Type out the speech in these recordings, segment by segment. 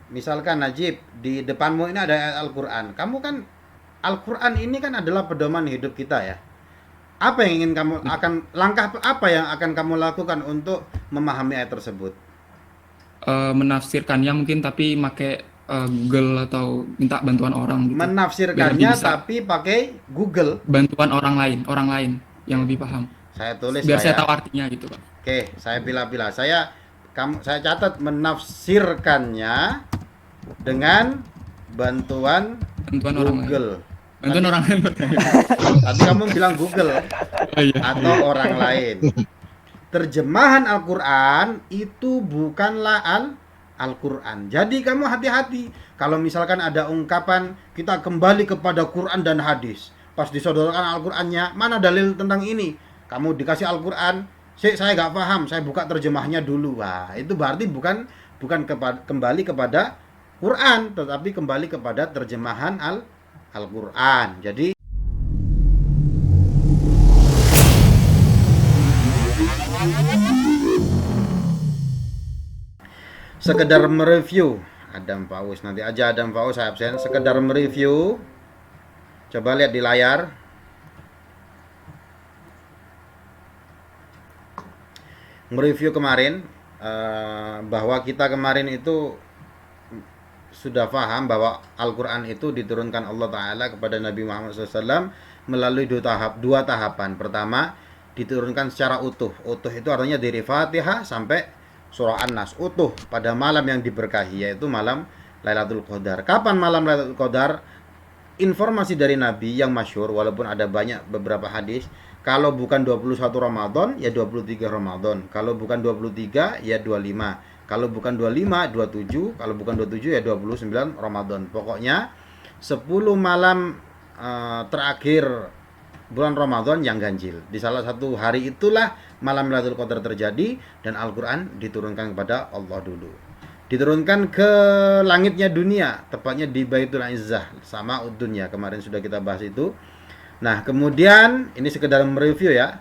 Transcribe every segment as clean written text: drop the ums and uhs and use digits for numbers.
misalkan Najib, di depanmu ini ada ayat Al-Quran. Kamu kan, Al-Quran ini kan adalah pedoman hidup kita ya. Apa yang ingin kamu akan, langkah apa yang akan kamu lakukan untuk memahami ayat tersebut? Menafsirkannya mungkin tapi pakai Google atau minta bantuan orang gitu biar lebih Menafsirkannya bisa tapi pakai Google. bantuan orang lain yang Oke, lebih paham saya tulis biar lah saya ya. tahu artinya gitu Pak. Oke, saya pilih-pilih. Saya catat menafsirkannya dengan bantuan Bantuan orang lain, Google. bantuan Tadi orang lain. tadi kamu bilang Google Oh, iya atau iya. orang lain. Terjemahan Al-Quran itu bukanlah Al-Quran. Jadi kamu hati-hati. Kalau misalkan ada ungkapan kita kembali kepada Quran dan hadis. Pas disodorkan Al-Qurannya, mana dalil tentang ini? Kamu dikasih Al-Quran, saya nggak paham, saya buka terjemahnya dulu. Wah, itu berarti bukan kembali kepada Quran, tetapi kembali kepada terjemahan Al-Quran. Jadi sekedar mereview Adam Paus, nanti aja Adam Paus saya absen, sekedar mereview, coba lihat di layar. Mereview kemarin, bahwa kita kemarin itu sudah paham bahwa Al-Quran itu diturunkan Allah Ta'ala kepada Nabi Muhammad SAW melalui dua tahapan. Pertama, diturunkan secara utuh. Utuh itu artinya dari Fatihah sampai surah An-Nas. Utuh pada malam yang diberkahi, yaitu malam Lailatul Qadar. Kapan malam Lailatul Qadar? Informasi dari Nabi yang masyhur, walaupun ada banyak beberapa hadis, kalau bukan 21 Ramadan ya 23 Ramadan, kalau bukan 23 ya 25, kalau bukan 25 27, kalau bukan 27 ya 29 Ramadan. Pokoknya 10 malam terakhir bulan Ramadan yang ganjil. Di salah satu hari itulah malam Lailatul Qadar terjadi dan Al-Qur'an diturunkan kepada Allah dulu. Diturunkan ke langitnya dunia, tepatnya di Baitul Izzah sama Dunya. Kemarin sudah kita bahas itu. Nah, kemudian ini sekedar mereview ya.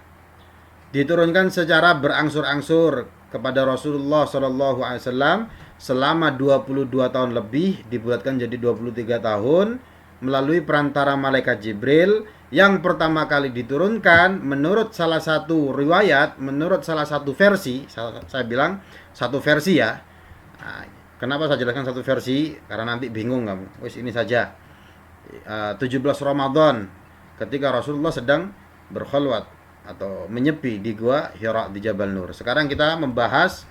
Diturunkan secara berangsur-angsur kepada Rasulullah SAW selama 22 tahun lebih, dibulatkan jadi 23 tahun melalui perantara malaikat Jibril yang pertama kali diturunkan menurut salah satu riwayat, menurut salah satu versi, saya bilang satu versi ya. Nah, kenapa saya jelaskan satu versi? Karena nanti bingung kamu. Wis ini saja. 17 Ramadan ketika Rasulullah sedang berkhulwat atau menyepi di gua Hira di Jabal Nur. Sekarang kita membahas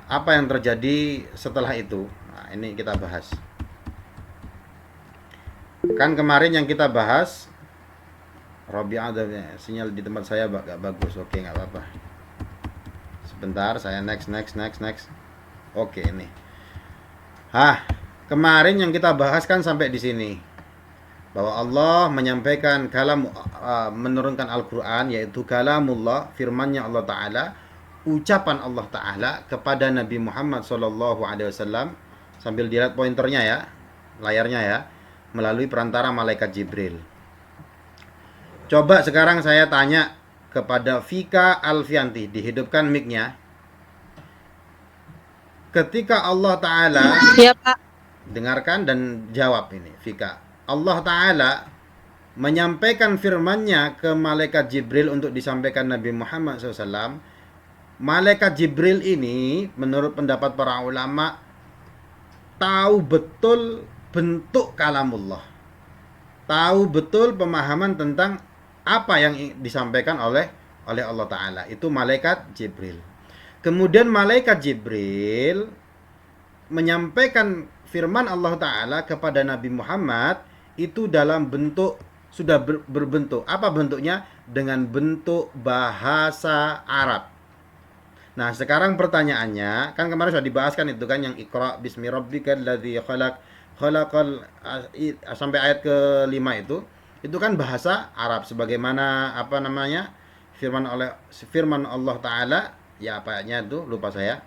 apa yang terjadi setelah itu. Nah, ini kita bahas. Kan kemarin yang kita bahas Robi ada sinyal di tempat saya gak bagus. Oke, nggak apa-apa. Sebentar, saya next. Oke, ini. Kemarin yang kita bahas kan sampai di sini. Bahwa Allah menyampaikan kalam, menurunkan Al-Quran, yaitu kalamullah, firmannya Allah Ta'ala, ucapan Allah Ta'ala kepada Nabi Muhammad SAW, sambil dilihat pointernya ya, layarnya ya, melalui perantara malaikat Jibril. Coba sekarang saya tanya kepada Vika Alfianti, dihidupkan mic-nya. Ketika Allah Ta'ala, Iya, Pak. dengarkan dan jawab ini Vika. Allah Ta'ala menyampaikan firman-Nya ke malaikat Jibril untuk disampaikan Nabi Muhammad SAW. Malaikat Jibril ini menurut pendapat para ulama tahu betul bentuk kalamullah, tahu betul pemahaman tentang apa yang disampaikan oleh Allah Ta'ala. Itu malaikat Jibril. Kemudian malaikat Jibril menyampaikan firman Allah Ta'ala kepada Nabi Muhammad itu dalam bentuk, sudah berbentuk. Apa bentuknya? Dengan bentuk bahasa Arab. Nah, sekarang pertanyaannya, kan kemarin sudah dibahas kan itu kan, yang Iqra bismi rabbikal ladzi khalaq, khalaqal, sampai ayat ke-5 itu kan bahasa Arab, sebagaimana apa namanya? Firman Allah Ta'ala, ya apanya itu lupa saya.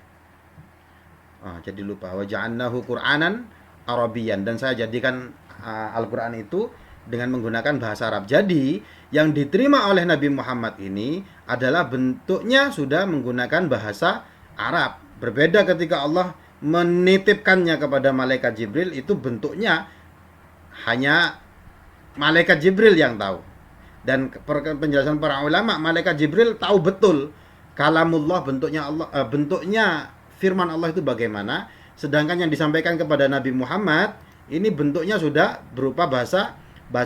Jadi lupa. Wa ja'alnahu Qur'anan Arabian, dan saya jadikan Al-Qur'an itu dengan menggunakan bahasa Arab. Jadi yang diterima oleh Nabi Muhammad ini adalah bentuknya sudah menggunakan bahasa Arab, Berbeda ketika Allah menitipkannya kepada malaikat Jibril, itu bentuknya hanya malaikat Jibril yang tahu. Dan penjelasan para ulama, malaikat Jibril tahu betul kalamullah, bentuknya Allah, bentuknya firman Allah itu bagaimana. Sedangkan yang disampaikan kepada Nabi Muhammad ini bentuknya sudah berupa bahasa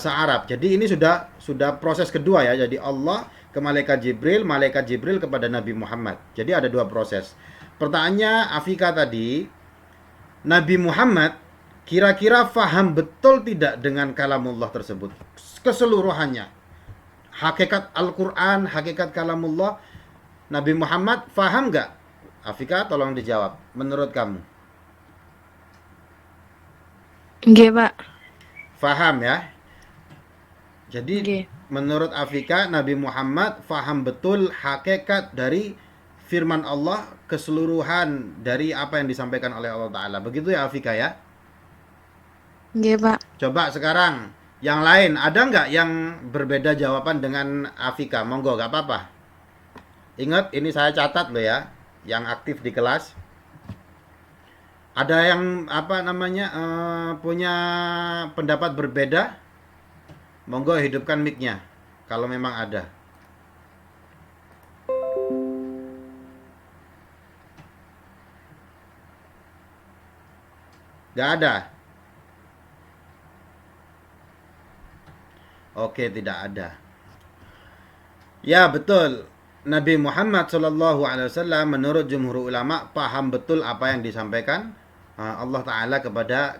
Arab. Jadi ini sudah proses kedua ya. Jadi Allah ke malaikat Jibril kepada Nabi Muhammad. Jadi ada dua proses. Pertanyaannya Afika tadi, Nabi Muhammad kira-kira faham betul tidak dengan kalamullah tersebut keseluruhannya? Hakikat Al-Quran, hakikat kalamullah, Nabi Muhammad faham nggak? Afika, tolong dijawab. Menurut kamu? Nggih, Pak. Faham ya? Jadi Nggih. menurut Afika, Nabi Muhammad faham betul hakikat dari firman Allah, keseluruhan dari apa yang disampaikan oleh Allah Ta'ala. Begitu ya Afika ya? Nggih, Pak. Coba sekarang yang lain, ada nggak yang berbeda jawaban dengan Afika? Monggo, nggak apa-apa. Ingat, ini saya catat loh ya, yang aktif di kelas. Ada yang punya pendapat berbeda? Monggo hidupkan mic-nya kalau memang ada. Nggak ada. Oke, tidak ada. Ya, betul. Nabi Muhammad SAW menurut jumhur ulama paham betul apa yang disampaikan Allah Ta'ala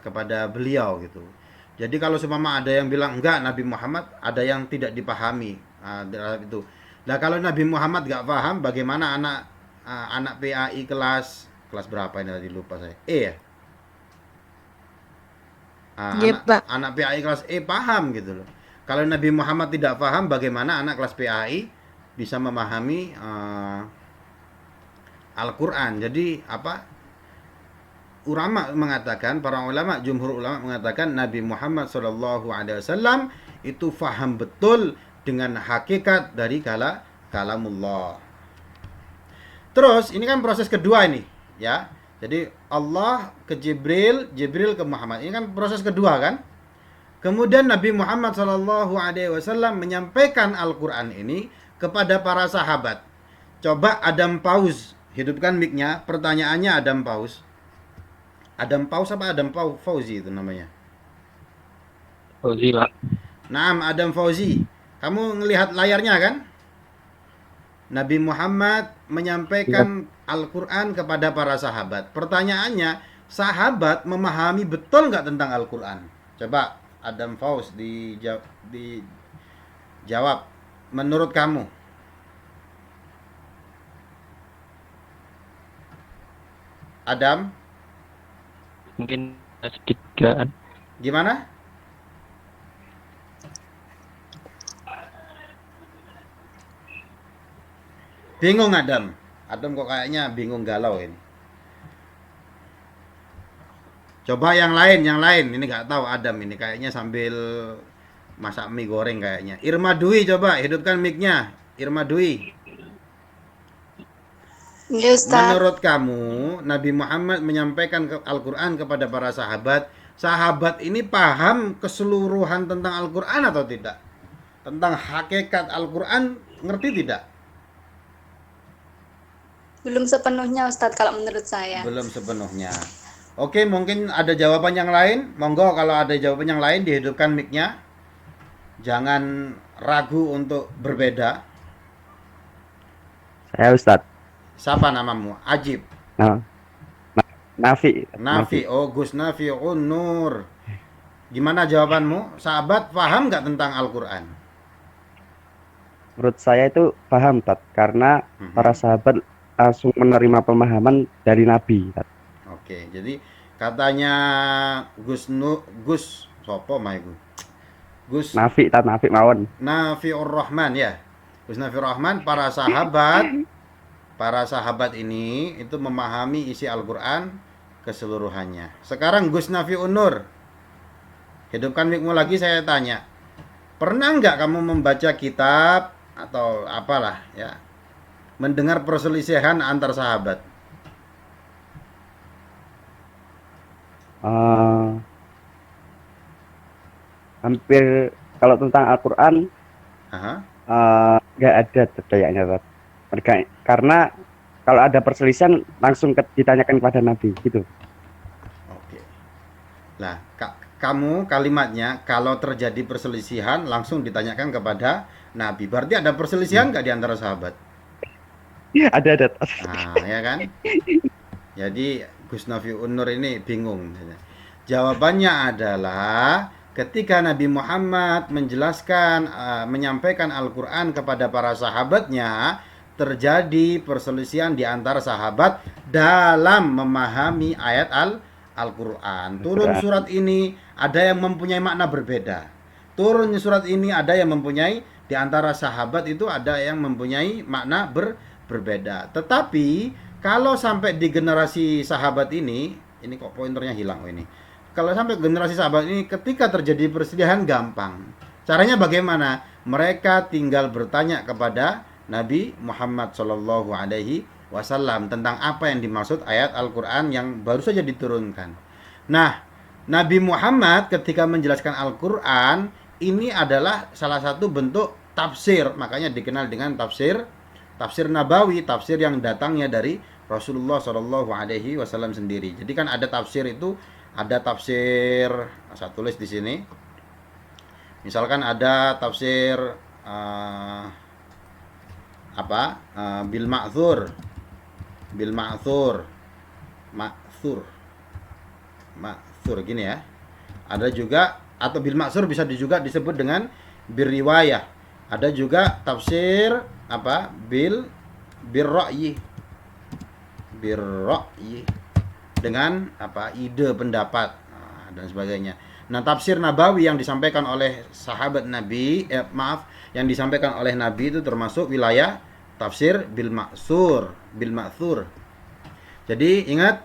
kepada beliau gitu. Jadi kalau seumpama ada yang bilang enggak Nabi Muhammad, ada yang tidak dipahami itu. Nah, kalau Nabi Muhammad nggak paham, bagaimana anak PAI kelas berapa ini tadi lupa saya? E ya? Anak PAI kelas E paham gitu loh. Kalau Nabi Muhammad tidak paham, bagaimana anak kelas PAI bisa memahami Al-Quran? Jadi para ulama, jumhur ulama mengatakan Nabi Muhammad SAW itu faham betul dengan hakikat dari kalamullah. Terus ini kan proses kedua ini, ya. Jadi Allah ke Jibril, Jibril ke Muhammad. Ini kan proses kedua kan? Kemudian Nabi Muhammad SAW menyampaikan Al-Quran ini kepada para sahabat. Coba Adam Paus, hidupkan mic-nya. Pertanyaannya Adam Paus. Adam Paus apa Adam Fauzi itu namanya? Fauzi, Pak. Naam, Adam Fauzi. Kamu ngelihat layarnya kan? Nabi Muhammad menyampaikan Al-Quran kepada para sahabat. Pertanyaannya, sahabat memahami betul nggak tentang Al-Quran? Coba Adam Faus dijawab. Menurut kamu? Adam? Mungkin sedikit. Gimana? Bingung Adam. Adam kok kayaknya bingung galau ini. Coba yang lain. Ini nggak tahu Adam ini kayaknya sambil masak mie goreng kayaknya. Irma Dwi, coba hidupkan mic-nya. Irma Dwi. Nggih, Ustaz. Menurut kamu, Nabi Muhammad menyampaikan Al-Quran kepada para sahabat. Sahabat ini paham keseluruhan tentang Al-Quran atau tidak? Tentang hakikat Al-Quran, ngerti tidak? Belum sepenuhnya, Ustaz, kalau menurut saya. Belum sepenuhnya. Oke, mungkin ada jawaban yang lain. Monggo kalau ada jawaban yang lain dihidupkan mic-nya. Jangan ragu untuk berbeda. Saya Ustadz. Siapa namamu? Ajib. Nafi. Oh, Gus Nafi'un Nur. Gimana jawabanmu? Sahabat paham nggak tentang Al-Quran? Menurut saya itu paham, Tat, karena para sahabat langsung menerima pemahaman dari Nabi, Tat. Oke, jadi katanya Gus sopo mah iku? Gus Nafi mawon. Nafi'ur Rahman ya. Gus Nafi'ur Rahman, para sahabat ini itu memahami isi Al-Quran keseluruhannya. Sekarang Gus Nafi'un Nur, hidupkan mic-mu lagi, saya tanya. Pernah nggak kamu membaca kitab atau apalah ya, mendengar perselisihan antar sahabat? Eh, hampir kalau tentang Al-Quran Aha. nggak ada tuh kayaknya Tat. Karena kalau ada perselisihan langsung ditanyakan kepada Nabi gitu. Oke. Lah, kamu kalimatnya kalau terjadi perselisihan langsung ditanyakan kepada Nabi. Berarti ada perselisihan nggak di antara sahabat? Ada. Nah, ya kan? Jadi Gus Nafi Unur ini bingung. Jawabannya adalah ketika Nabi Muhammad menjelaskan, menyampaikan Al-Quran kepada para sahabatnya, terjadi perselisihan di antara sahabat dalam memahami ayat Al-Quran. Turun surat ini ada yang mempunyai makna berbeda. Turun surat ini ada yang mempunyai, di antara sahabat itu ada yang mempunyai makna berbeda. Tetapi kalau sampai di generasi sahabat ini kok pointernya hilang ini. Kalau sampai generasi sahabat ini ketika terjadi perselisihan gampang. Caranya bagaimana? Mereka tinggal bertanya kepada Nabi Muhammad Shallallahu Alaihi Wasallam tentang apa yang dimaksud ayat Al-Quran yang baru saja diturunkan. Nah, Nabi Muhammad ketika menjelaskan Al-Quran ini adalah salah satu bentuk tafsir, makanya dikenal dengan tafsir Nabawi, tafsir yang datangnya dari Rasulullah Shallallahu Alaihi Wasallam sendiri. Jadi kan ada tafsir itu, ada tafsir, saya tulis di sini. Misalkan ada tafsir bil ma'thur gini ya. Ada juga, atau bil ma'thur bisa juga disebut dengan bir riwayah. Ada juga tafsir bil ra'yi dengan ide pendapat dan sebagainya. Nah, tafsir Nabawi yang disampaikan oleh sahabat Nabi, yang disampaikan oleh Nabi itu termasuk wilayah tafsir bil ma'thur. Jadi ingat,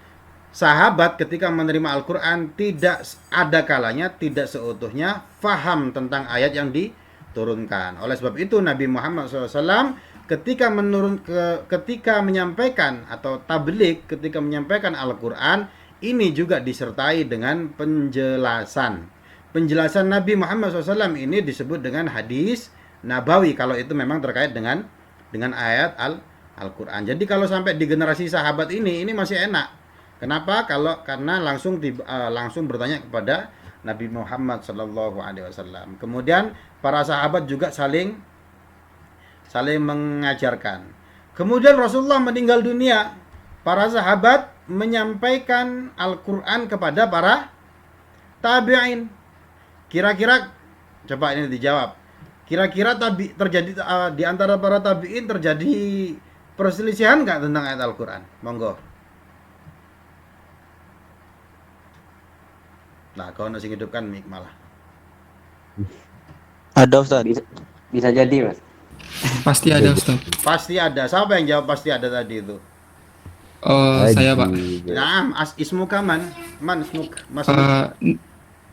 sahabat ketika menerima Al-Quran tidak ada kalanya, tidak seutuhnya faham tentang ayat yang diturunkan. Oleh sebab itu Nabi Muhammad SAW ketika menyampaikan atau tabligh, ketika menyampaikan Al-Quran, ini juga disertai dengan penjelasan. Penjelasan Nabi Muhammad SAW ini disebut dengan hadis Nabawi kalau itu memang terkait dengan ayat Al-Quran. Jadi kalau sampai di generasi sahabat ini masih enak. Kenapa? Karena langsung bertanya kepada Nabi Muhammad SAW. Kemudian para sahabat juga saling mengajarkan. Kemudian Rasulullah meninggal dunia. Para sahabat menyampaikan Al-Quran kepada para tabi'in. Kira-kira, coba ini dijawab. Kira-kira terjadi di antara para tabi'in terjadi perselisihan nggak tentang ayat Al-Quran? Monggo. Nah, kau nasi hidupkan mik malah. Ada Ustaz. Bisa jadi, Mas. Pasti ada, Ustaz. Pasti ada. Siapa yang jawab pasti ada tadi itu? Saya, Pak. Nah, ismuka man ismuk? Mas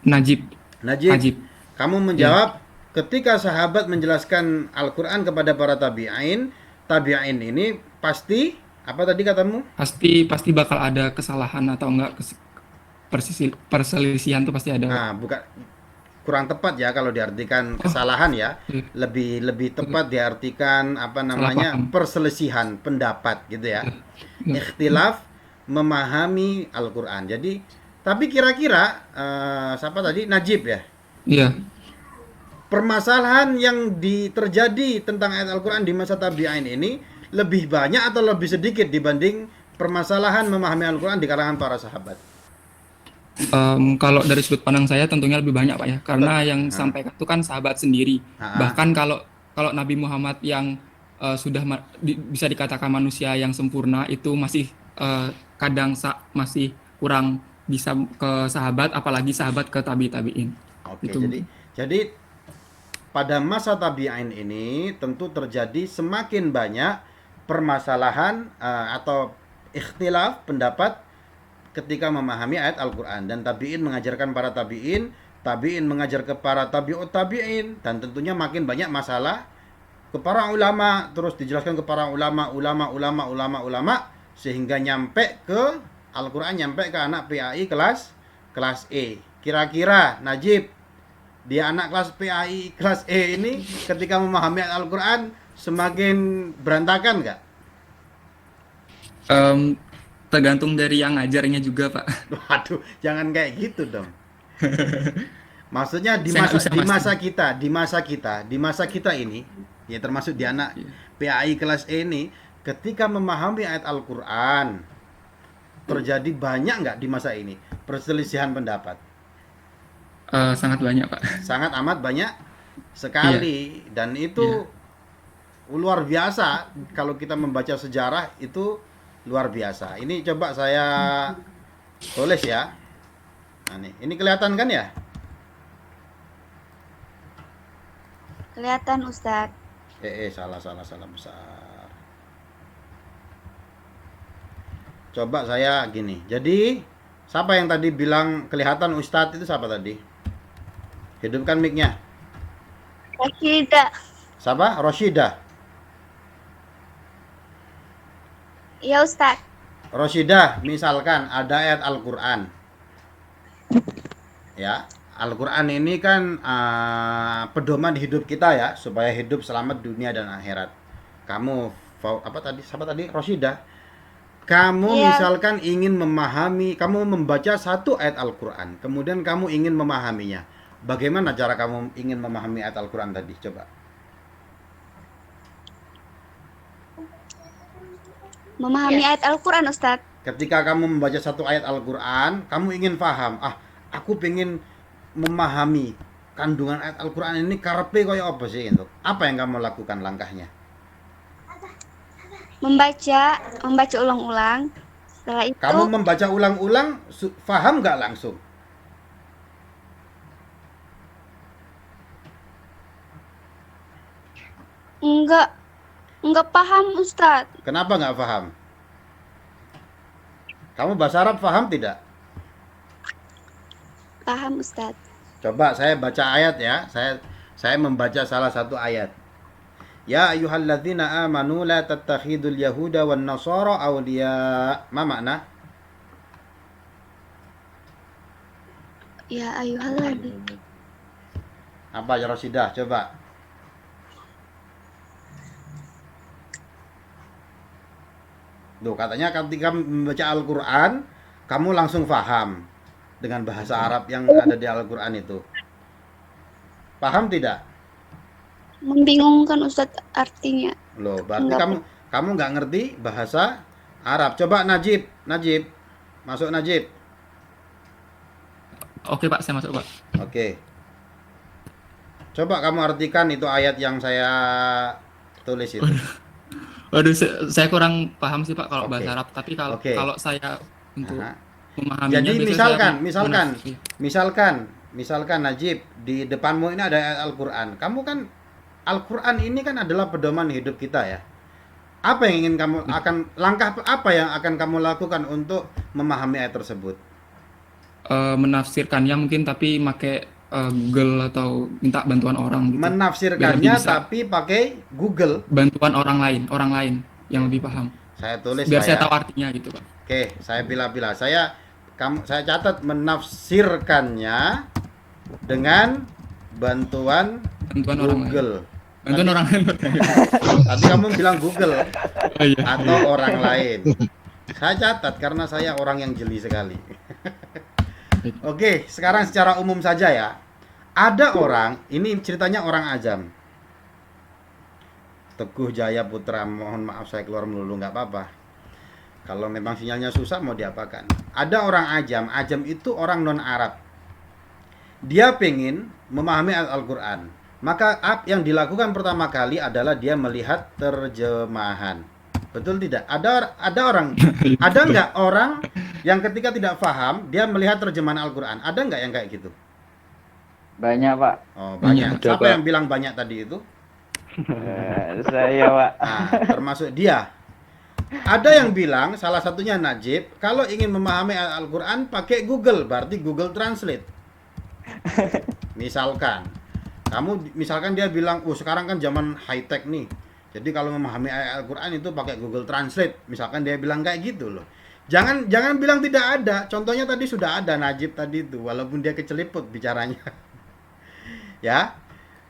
Najib. Najib. Kamu menjawab ketika sahabat menjelaskan Al-Quran kepada para tabi'in ini pasti, apa tadi katamu? Pasti bakal ada kesalahan atau enggak, perselisihan tuh pasti ada. Nah, bukan, kurang tepat ya kalau diartikan kesalahan ya. Lebih tepat diartikan perselisihan pendapat gitu ya. Ikhtilaf memahami Al-Quran. Jadi, tapi kira-kira siapa tadi? Najib ya? Iya. Permasalahan yang terjadi tentang ayat Al-Quran di masa tabi'in ini lebih banyak atau lebih sedikit dibanding permasalahan memahami Al-Quran di kalangan para sahabat? Kalau dari sudut pandang saya tentunya lebih banyak, Pak ya, karena yang sampaikan itu kan sahabat sendiri. Bahkan kalau Nabi Muhammad yang sudah bisa dikatakan manusia yang sempurna itu masih kadang masih kurang bisa ke sahabat, apalagi sahabat ke tabi'in. Oke, jadi pada masa tabi'in ini tentu terjadi semakin banyak permasalahan atau ikhtilaf pendapat ketika memahami ayat Al-Quran. Dan tabi'in mengajarkan para tabi'in mengajar ke para tabi'ut tabi'in, dan tentunya makin banyak masalah ke para ulama, terus dijelaskan ke para ulama, sehingga nyampe ke Al-Quran, nyampe ke anak PAI kelas kelas E. Kira-kira Najib, dia anak kelas PAI kelas E ini ketika memahami ayat Al-Quran semakin berantakan nggak? Tergantung dari yang ngajarnya juga, Pak. Waduh, jangan kayak gitu dong. Maksudnya di Saya nggak masa bisa di mas. masa kita ini, ya termasuk di anak PAI kelas E ini, ketika memahami ayat Al-Quran, terjadi banyak nggak di masa ini perselisihan pendapat? Sangat banyak, Pak. Sangat amat banyak sekali, dan itu luar biasa. Kalau kita membaca sejarah itu luar biasa. Ini coba saya tulis ya. Nah, ini kelihatan kan ya? Kelihatan Ustadz. Salah besar. Coba saya gini. Jadi, siapa yang tadi bilang kelihatan Ustadz itu siapa tadi? Hidupkan mic-nya. Rasyidah. Siapa? Rosyidah. Iya Ustadz. Rosyidah, misalkan ada ayat Al-Quran. Ya, Al-Quran ini kan pedoman hidup kita ya, supaya hidup selamat dunia dan akhirat. Kamu apa tadi? Siapa tadi? Rosyidah. Kamu misalkan ingin memahami, kamu membaca satu ayat Al-Quran, kemudian kamu ingin memahaminya. Bagaimana cara kamu ingin memahami ayat Al-Quran tadi? Coba. Memahami ayat Al-Quran Ustadz. Ketika kamu membaca satu ayat Al-Quran, kamu ingin paham, aku pengen memahami kandungan ayat Al-Quran ini karepe kaya apa sih itu? Apa yang kamu lakukan langkahnya? Membaca ulang-ulang. Setelah itu Kamu membaca ulang-ulang, paham nggak langsung? enggak paham Ustadz. Kenapa nggak paham? Kamu bahasa Arab paham tidak? Paham Ustadz. Coba saya baca ayat ya. Saya membaca salah satu ayat. Ya ayyuhalladzina amanu la tattakhidul yahuda wan nasara awliya. Ma makna? Ya ayyuhalladzina. Apa ya Rosidah? Coba. Duh, katanya ketika membaca Al-Quran, kamu langsung paham dengan bahasa Arab yang ada di Al-Quran itu. Paham tidak? Membingungkan Ustadz artinya. Loh, berarti Enggak. kamu nggak ngerti bahasa Arab. Coba Najib, masuk Najib. Oke, Pak, saya masuk, Pak. Oke. Coba kamu artikan itu ayat yang saya tulis itu. Waduh, saya kurang paham sih, Pak, kalau Oke. bahasa Arab. Tapi kalau Oke. kalau saya untuk Aha. memahaminya, Jadi biasanya misalkan Najib, di depanmu ini ada ayat Al-Quran. Kamu kan Al-Quran ini kan adalah pedoman hidup kita ya. Apa yang ingin langkah apa yang akan kamu lakukan untuk memahami ayat tersebut? menafsirkannya mungkin tapi pakai Google atau minta bantuan orang gitu. Biar Menafsirkannya lebih bisa. tapi pakai Google. Bantuan orang lain yang lebih paham. Saya tulis Biar saya ya. tahu artinya gitu, Pak. Oke, saya pilih-pilih. Saya catat menafsirkannya dengan bantuan Bantuan orang lain. Google. Bantuan orang lain. Tadi kamu bilang Google Oh, iya. atau orang lain. Saya catat karena saya orang yang jeli sekali. Oke, sekarang secara umum saja ya. Ada orang, ini ceritanya orang ajam. Teguh Jaya Putra, mohon maaf saya keluar melulu, nggak apa-apa. Kalau memang sinyalnya susah mau diapakan. Ada orang ajam itu orang non-Arab. Dia pengen memahami Al-Quran. Maka yang dilakukan pertama kali adalah dia melihat terjemahan. Betul tidak? Ada nggak orang yang ketika tidak paham dia melihat terjemahan Al-Quran? Ada nggak yang kayak gitu? Banyak, Pak. Oh, banyak. Ada, Siapa Pak. yang bilang banyak tadi itu? Saya, Pak. Nah, termasuk dia. Ada yang bilang, salah satunya Najib, kalau ingin memahami Al-Quran pakai Google, berarti Google Translate. Misalkan dia bilang, sekarang kan zaman high tech nih. Jadi kalau memahami Al-Quran itu pakai Google Translate. Misalkan dia bilang kayak gitu loh. Jangan bilang tidak ada. Contohnya tadi sudah ada Najib tadi itu, walaupun dia keceliput bicaranya. Ya.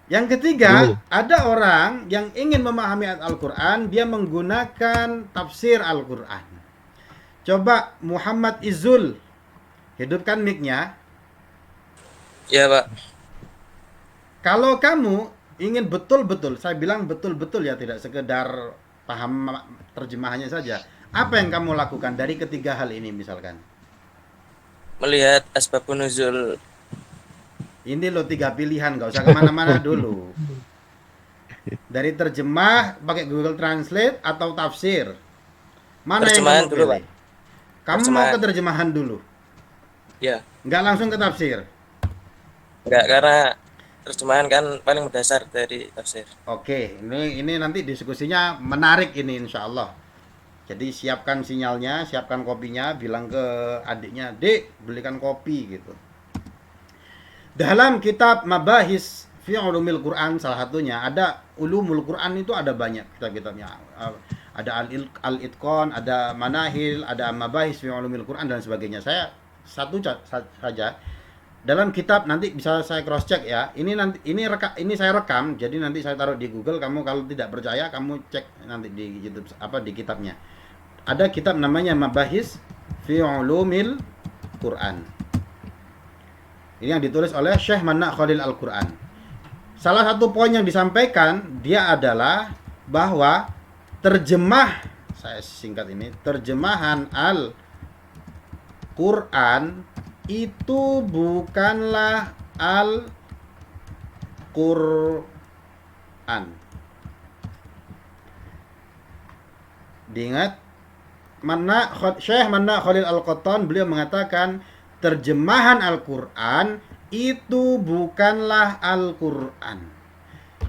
Yang ketiga, ada orang yang ingin memahami ayat Al-Qur'an, dia menggunakan tafsir Al-Qur'an. Coba Muhammad Izul, hidupkan mic-nya. Ya, Pak. Kalau kamu ingin betul-betul, saya bilang betul-betul ya, tidak sekedar paham terjemahannya saja. Apa yang kamu lakukan dari ketiga hal ini misalkan? Melihat asbabun nuzul. Ini loh 3 pilihan, nggak usah kemana-mana dulu. Dari terjemah pakai Google Translate atau tafsir. Mana Terjemahan yang kamu dulu, pilih? Pak. Kamu mau ke terjemahan dulu? Ya, Nggak langsung ke tafsir? enggak, karena terjemahan kan paling mendasar dari tafsir. Oke, ini nanti diskusinya menarik ini insya Allah. Jadi siapkan sinyalnya, siapkan kopinya, bilang ke adiknya, "Dek, belikan kopi," gitu. Dalam kitab Mabahis fi Ulumil Quran salah satunya ada Ulumul Quran, itu ada banyak kitab-kitabnya. Ada Al-Itqan, ada Manahil, ada Mabahis fi Ulumil Quran dan sebagainya. Saya satu saja. Dalam kitab nanti bisa saya cross check ya. Ini saya rekam, jadi nanti saya taruh di Google. Kamu kalau tidak percaya kamu cek nanti di YouTube di kitabnya. Ada kitab namanya Mabahis fi Ulumil Quran. Ini yang ditulis oleh Syekh Manna Khalil Al-Quran. Salah satu poin yang disampaikan dia adalah bahwa saya singkat ini, terjemahan Al-Quran itu bukanlah Al-Quran. Diingat, Syekh Manna Khalil Al-Qattan beliau mengatakan terjemahan Al-Quran itu bukanlah Al-Quran.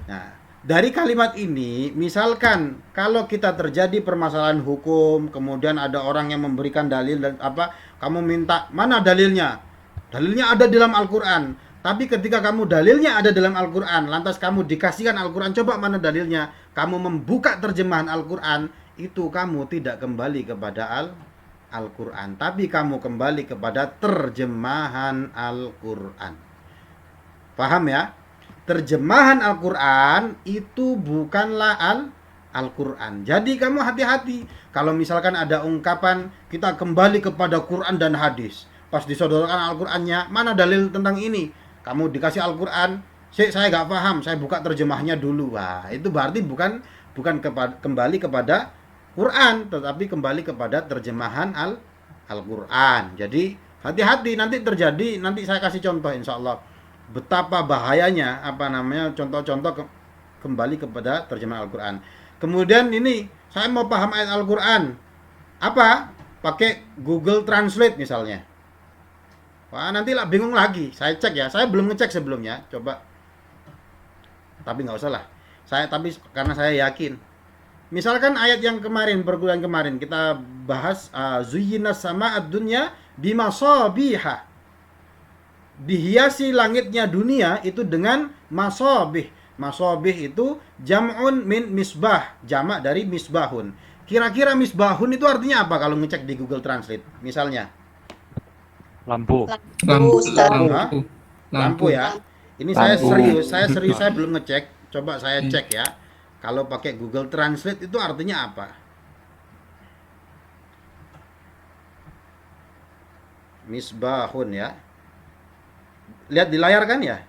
Nah, dari kalimat ini, misalkan kalau kita terjadi permasalahan hukum, kemudian ada orang yang memberikan dalil dan kamu minta, "Mana dalilnya?" Dalilnya ada dalam Al-Quran. Tapi ketika kamu dalilnya ada dalam Al-Quran, lantas kamu dikasihkan Al-Quran, coba mana dalilnya? Kamu membuka terjemahan Al-Quran, itu kamu tidak kembali kepada Al-Quran, tapi kamu kembali kepada terjemahan Al-Quran. Paham ya? Terjemahan Al-Quran itu bukanlah Al-Quran. Jadi kamu hati-hati. Kalau misalkan ada ungkapan kita kembali kepada Quran dan hadis, pas disodorkan Al-Qurannya, mana dalil tentang ini? Kamu dikasih Al-Quran, saya nggak paham, saya buka terjemahnya dulu. Wah, itu berarti bukan kembali kepada Quran, tetapi kembali kepada terjemahan Al-Quran. Jadi hati-hati, nanti saya kasih contoh insya Allah betapa bahayanya contoh-contoh kembali kepada terjemahan Al-Quran. Kemudian ini saya mau paham ayat Al-Quran, pakai Google Translate misalnya. Wah, nanti lah bingung lagi. Saya cek ya, saya belum ngecek sebelumnya, coba. Tapi nggak usah lah. Karena saya yakin. Misalkan ayat yang perguruan kemarin kita bahas zuyyina sama'ad dunya bimasabiha. Dihiasi langitnya dunia itu dengan masabih. Masabih itu jam'un min misbah, jamak dari misbahun. Kira-kira misbahun itu artinya apa kalau ngecek di Google Translate? Misalnya Lampu. Lampu ya. Ini saya serius, saya belum ngecek. Coba saya cek ya. Kalau pakai Google Translate itu artinya apa? Misbahun ya. Lihat di layar kan ya?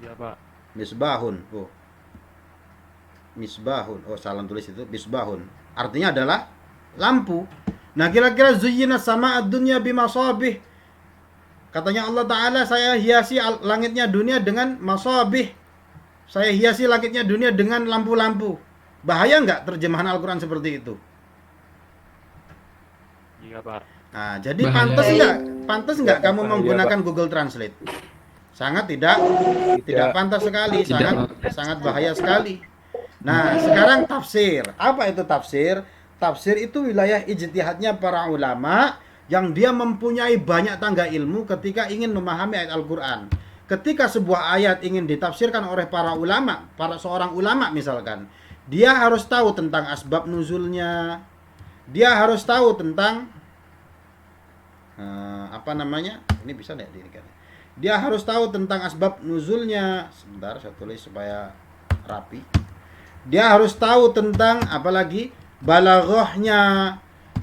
Iya, Pak. Misbahun. Misbahun. Salah tulis itu. Misbahun. Artinya adalah lampu. Nah, kira-kira zuyyina sama'ad dunya bimasabih. Katanya Allah Ta'ala, saya hiasi langitnya dunia dengan masabih. Saya hiasi langitnya dunia dengan lampu-lampu. Bahaya nggak terjemahan Al-Quran seperti itu? Iya, Pak. Nah, jadi Bahaya. pantas nggak kamu menggunakan Google Translate? Sangat tidak pantas sekali, sangat bahaya sekali. Nah, sekarang tafsir. Apa itu tafsir? Tafsir itu wilayah ijtihadnya para ulama yang dia mempunyai banyak tangga ilmu ketika ingin memahami ayat Al-Quran. Ketika sebuah ayat ingin ditafsirkan oleh para seorang ulama misalkan, dia harus tahu tentang asbab nuzulnya, Dia harus tahu tentang apa namanya? Ini bisa enggak dirikan? Dia harus tahu tentang asbab nuzulnya. Sebentar, saya tulis supaya rapi. Dia harus tahu tentang apalagi balaghahnya.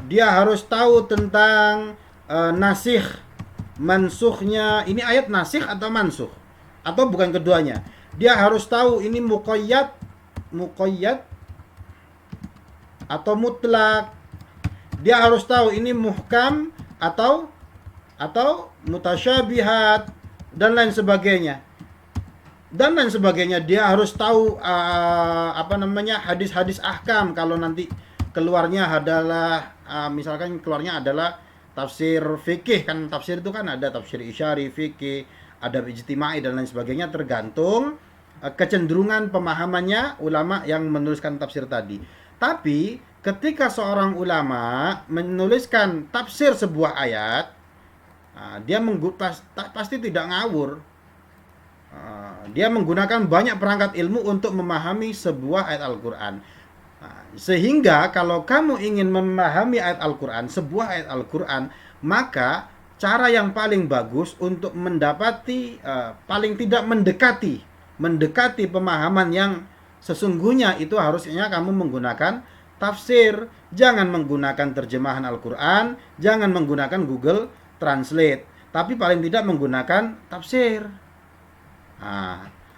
Dia harus tahu tentang nasikh, mansukhnya. Ini ayat nasikh atau mansukh? Atau bukan keduanya? Dia harus tahu ini muqayyad atau mutlak. Dia harus tahu ini muhkam atau mutasyabihat dan lain sebagainya. Dia harus tahu hadis-hadis ahkam kalau nanti keluarnya adalah misalkan keluarnya adalah tafsir fikih, kan tafsir itu kan ada tafsir isyari, fikih, adab ijtimai dan lain sebagainya, tergantung kecenderungan pemahamannya ulama yang menuliskan tafsir tadi. Tapi ketika seorang ulama menuliskan tafsir sebuah ayat, dia pasti tidak ngawur. Dia menggunakan banyak perangkat ilmu untuk memahami sebuah ayat Al-Quran. Sehingga kalau kamu ingin memahami ayat Al-Quran, sebuah ayat Al-Quran, maka cara yang paling bagus untuk mendapati, paling tidak mendekati pemahaman yang sesungguhnya itu harusnya kamu menggunakan tafsir. Jangan menggunakan terjemahan Al-Quran, jangan menggunakan Google Translate, tapi paling tidak menggunakan tafsir.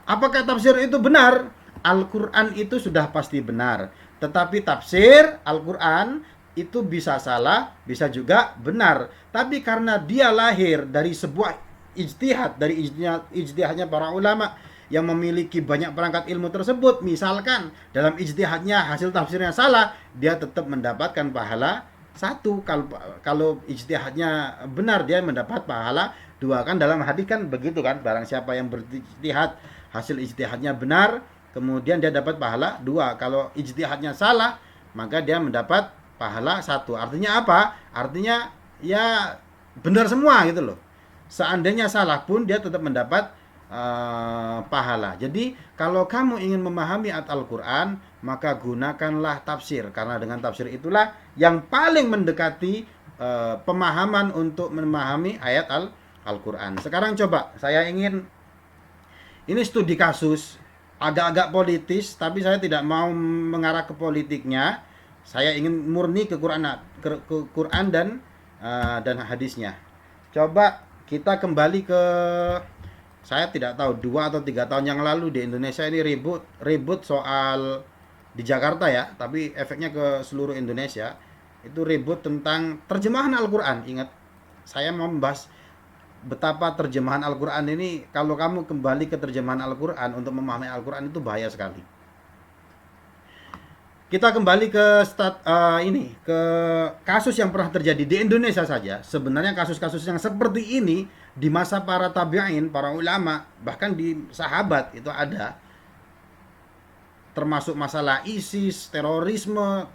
Apakah tafsir itu benar? Al-Quran itu sudah pasti benar, tetapi tafsir Al-Quran itu bisa salah, bisa juga benar. Tapi karena dia lahir dari sebuah ijtihad, dari ijtihadnya para ulama yang memiliki banyak perangkat ilmu tersebut, misalkan dalam ijtihadnya hasil tafsirnya salah, dia tetap mendapatkan pahala 1. Kalau ijtihadnya benar, dia mendapat pahala 2. Kan dalam hadis kan begitu kan, barang siapa yang berijtihad hasil ijtihadnya benar, kemudian dia dapat pahala 2. Kalau ijtihadnya salah, maka dia mendapat pahala 1. Artinya apa? Artinya ya benar semua gitu loh. Seandainya salah pun dia tetap mendapat pahala. Jadi kalau kamu ingin memahami ayat Al-Quran, maka gunakanlah tafsir, karena dengan tafsir itulah yang paling mendekati pemahaman untuk memahami ayat Al-Quran. Sekarang coba saya ingin, ini studi kasus agak-agak politis, tapi saya tidak mau mengarah ke politiknya. Saya ingin murni ke Quran dan hadisnya. Coba kita kembali ke, saya tidak tahu 2 atau 3 tahun yang lalu di Indonesia ini ribut soal di Jakarta ya, tapi efeknya ke seluruh Indonesia. Itu ribut tentang terjemahan Al-Quran. Ingat, saya mau membahas betapa terjemahan Al-Quran ini, kalau kamu kembali ke terjemahan Al-Quran untuk memahami Al-Quran itu bahaya sekali. Kita kembali ke ke kasus yang pernah terjadi di Indonesia saja. Sebenarnya kasus-kasus yang seperti ini di masa para tabi'in, para ulama, bahkan di sahabat itu ada. Termasuk masalah ISIS, terorisme,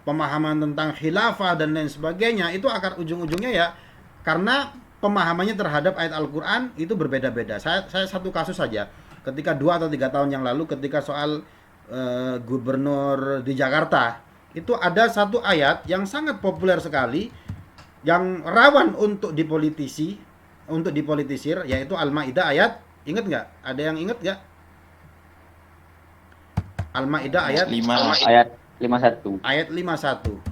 pemahaman tentang khilafah dan lain sebagainya. Itu akar ujung-ujungnya ya karena pemahamannya terhadap ayat Al-Quran itu berbeda-beda. Saya satu kasus saja. Ketika 2 atau 3 tahun yang lalu, ketika soal gubernur di Jakarta, itu ada satu ayat yang sangat populer sekali, yang rawan untuk dipolitisir, yaitu Al-Maidah ayat, ingat nggak? Ada yang ingat nggak? Al-Maidah ayat 51. Ayat 51.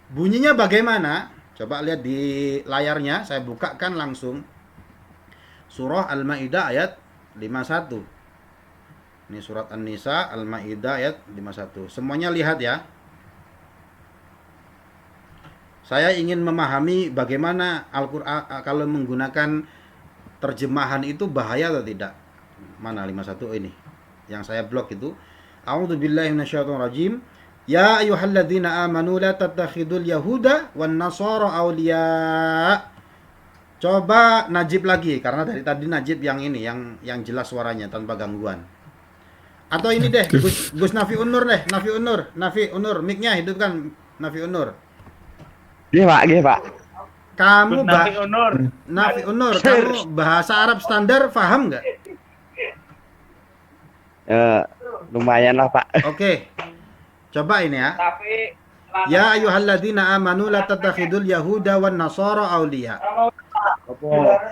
Bunyinya bagaimana? Coba lihat di layarnya, saya bukakan langsung. Surah Al-Maidah ayat 51. Ini surat An-Nisa, Al-Maidah ayat 51. Semuanya lihat ya. Saya ingin memahami bagaimana Al-Quran kalau menggunakan terjemahan itu bahaya atau tidak. Mana 51 ini? Yang saya blok itu. A'udzubillahi minasyaitonirrajim. Ya ayyuhalladzina amanu la tattakhidul yahuda wan nasara awliya. Coba Najib lagi, karena dari tadi Najib yang ini, yang jelas suaranya tanpa gangguan. Atau ini deh, Gus Nafi Unur deh, Nafi Unur, mic-nya hidupkan Nafi Unur. Nggih, Pak. Kamu Nafi Unur, kamu bahasa Arab standar paham nggak? Lumayan lah, Pak. Oke. Coba ini ya. Ya ayyuhalladzina amanu la tattakhidul yahuda wan nasara auliya.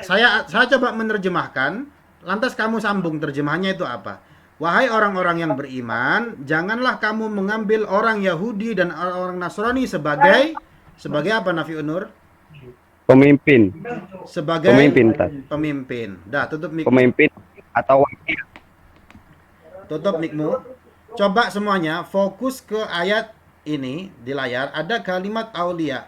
Saya coba menerjemahkan, lantas kamu sambung terjemahannya itu apa? Wahai orang-orang yang beriman, janganlah kamu mengambil orang Yahudi dan orang Nasrani sebagai apa, Nafi Unur? Pemimpin. Sebagai Pemimpin, Ustaz. pemimpin. Dah, tutup mic. Pemimpin atau wakil. Tutup mikmu. Coba semuanya fokus ke ayat ini di layar. Ada kalimat aulia.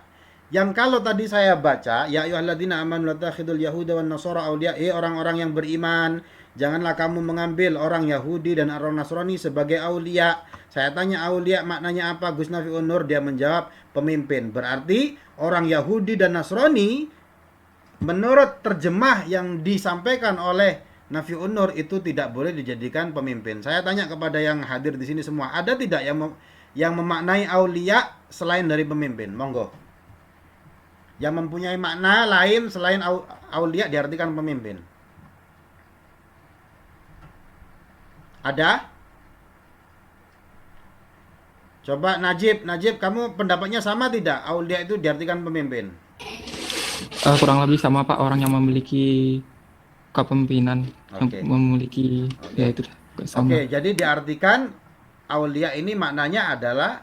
Yang kalau tadi saya baca, ya ayyuhalladzina amanu la tattakhidul yahuda wan nasara aulia, orang-orang yang beriman, janganlah kamu mengambil orang Yahudi dan orang Nasrani sebagai aulia. Saya tanya aulia maknanya apa? Gus Nafi Unur dia menjawab pemimpin. Berarti orang Yahudi dan Nasrani menurut terjemah yang disampaikan oleh Nafi Unur itu tidak boleh dijadikan pemimpin. Saya tanya kepada yang hadir di sini semua, ada tidak yang memaknai aulia selain dari pemimpin? Monggo. Yang mempunyai makna lain selain aulia diartikan pemimpin. Ada? Coba Najib, kamu pendapatnya sama tidak? Aulia itu diartikan pemimpin. Kurang lebih sama Pak, orang yang memiliki kepemimpinan, yang Oke. memiliki ya itu sama. Oke, jadi diartikan aulia ini maknanya adalah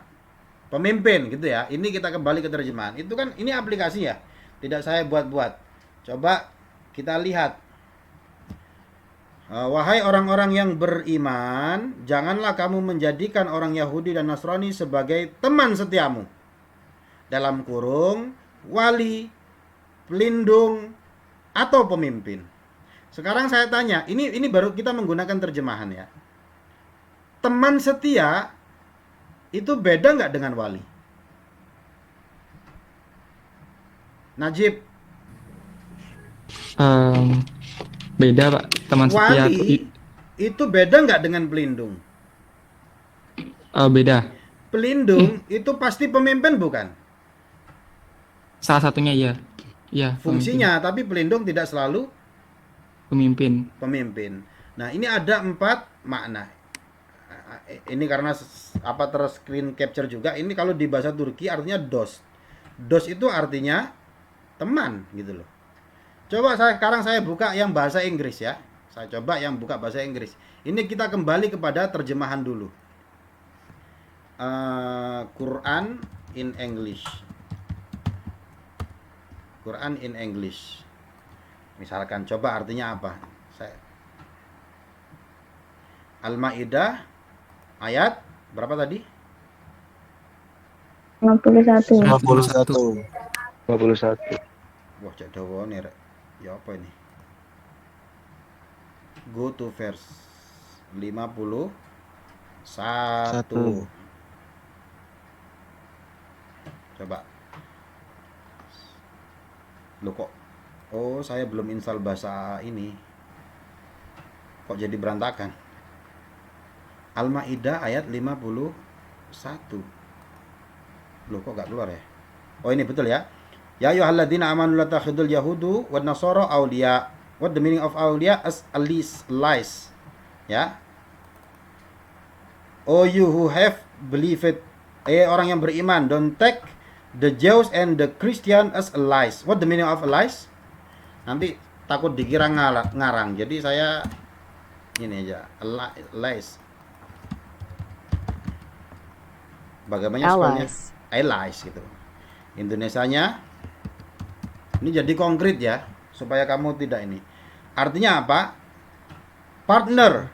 pemimpin gitu ya. Ini kita kembali ke terjemahan. Itu kan ini aplikasi ya. Tidak saya buat-buat. Coba kita lihat. Wahai orang-orang yang beriman, janganlah kamu menjadikan orang Yahudi dan Nasrani sebagai teman setiamu. Dalam kurung, wali, pelindung, atau pemimpin. Sekarang saya tanya, ini baru kita menggunakan terjemahan ya. Teman setia itu beda nggak dengan wali? Najib, Beda Pak, teman setia. wali itu beda nggak dengan pelindung? Beda. Pelindung itu pasti pemimpin bukan? Salah satunya iya. Iya, Fungsinya, tapi pelindung tidak selalu pemimpin. pemimpin. Nah, ini ada 4 makna. Ini karena screen capture juga. Ini kalau di bahasa Turki artinya dost. Dost itu artinya teman gitu loh. Coba sekarang saya buka yang bahasa Inggris ya. Saya coba yang buka bahasa Inggris. Ini kita kembali kepada terjemahan dulu. Quran in English. Quran in English. Misalkan coba artinya apa? Al-Maidah ayat berapa tadi? 51. 51. 21. Wah, cek dawa nih rek. Ya apa ini? Go to verse 51. Coba. Loh kok? Oh, saya belum install bahasa ini. Kok jadi berantakan? Al-Maidah ayat 51. Loh kok gak keluar ya? Oh, ini betul ya. Ya ayyuhalladzina amanu la tattakhidul yahudu wan nasara awliya. What the meaning of awliya? As lies. Ya. Oh, you who have believed. Orang yang beriman, don't take the Jews and the Christian as lies. What the meaning of lies? Nanti takut dikira ngarang. Jadi saya ini aja, lies. Bagaimana spellnya? Allies gitu. Indonesianya ini jadi konkret ya, supaya kamu tidak ini. Artinya apa? Partner,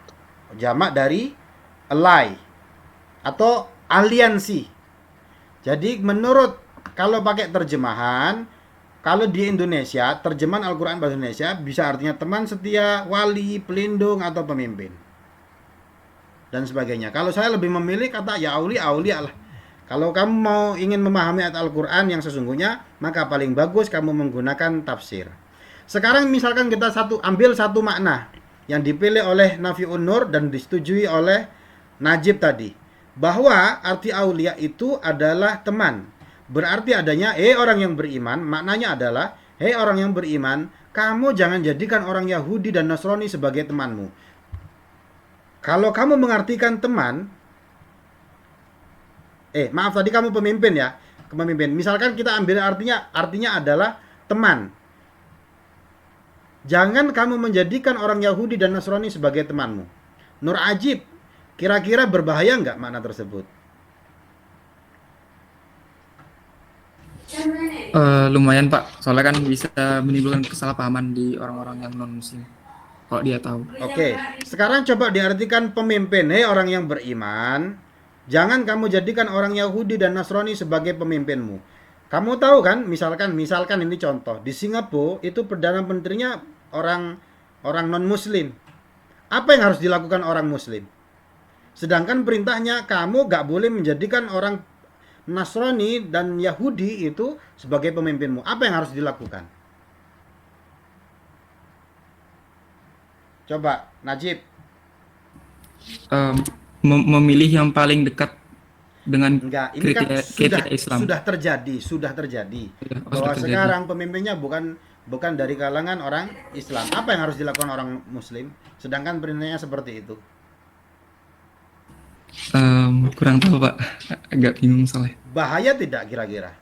jamak dari ally atau aliansi. Jadi menurut kalau pakai terjemahan, kalau di Indonesia, terjemahan Al-Quran bahasa Indonesia bisa artinya teman setia, wali, pelindung, atau pemimpin. Dan sebagainya. Kalau saya lebih memilih kata ya aulia lah. Kalau kamu mau ingin memahami ayat Al-Quran yang sesungguhnya, maka paling bagus kamu menggunakan tafsir. Sekarang misalkan kita ambil satu makna yang dipilih oleh Nafi Unur dan disetujui oleh Najib tadi. Bahwa arti aulia itu adalah teman. Berarti adanya, orang yang beriman, maknanya adalah, orang yang beriman, kamu jangan jadikan orang Yahudi dan Nasrani sebagai temanmu. Kalau kamu mengartikan teman, Maaf, tadi kamu pemimpin ya. Pemimpin. Misalkan kita ambil artinya adalah teman. Jangan kamu menjadikan orang Yahudi dan Nasrani sebagai temanmu. Nur Ajib, kira-kira berbahaya nggak makna tersebut? Lumayan Pak, soalnya kan bisa menimbulkan kesalahpahaman di orang-orang yang non muslim kalau dia tahu. Oke, sekarang coba diartikan pemimpin. Hei orang yang beriman, jangan kamu jadikan orang Yahudi dan Nasrani sebagai pemimpinmu. Kamu tahu kan, misalkan ini contoh, di Singapura itu perdana menterinya orang non muslim. Apa yang harus dilakukan orang muslim? Sedangkan perintahnya kamu gak boleh menjadikan orang Nasrani dan Yahudi itu sebagai pemimpinmu. Apa yang harus dilakukan? Coba, Najib. Memilih yang paling dekat dengan Enggak, ini kan kriteria Islam. sudah terjadi. Bahwa terjadi. sekarang pemimpinnya bukan dari kalangan orang Islam. Apa yang harus dilakukan orang Muslim? Sedangkan perintahnya seperti itu. Kurang tahu Pak, agak bingung soalnya. Bahaya tidak kira-kira?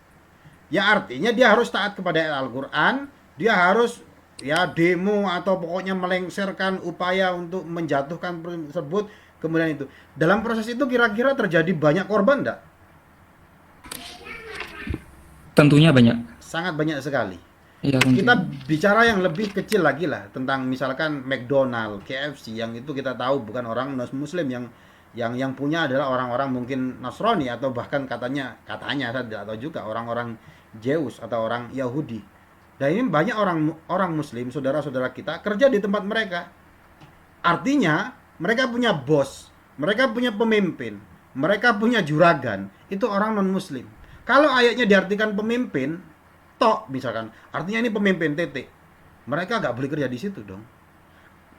Ya artinya dia harus taat kepada Al-Quran, dia harus ya demo atau pokoknya melengsarkan upaya untuk menjatuhkan tersebut. Kemudian itu dalam proses itu kira-kira terjadi banyak korban enggak? Tentunya banyak. Sangat banyak sekali. Ya, Kita bicara yang lebih kecil lagi lah, tentang misalkan McDonald, KFC, yang itu kita tahu bukan orang non-muslim, yang punya adalah orang-orang mungkin Nasrani atau bahkan katanya saya tidak tahu juga orang-orang Zeus atau orang Yahudi. Dan ini banyak orang Muslim, saudara-saudara kita kerja di tempat mereka. Artinya mereka punya bos, mereka punya pemimpin, mereka punya juragan. Itu orang non-Muslim. Kalau ayatnya diartikan pemimpin, tok misalkan, artinya ini pemimpin titik. Mereka nggak boleh kerja di situ dong.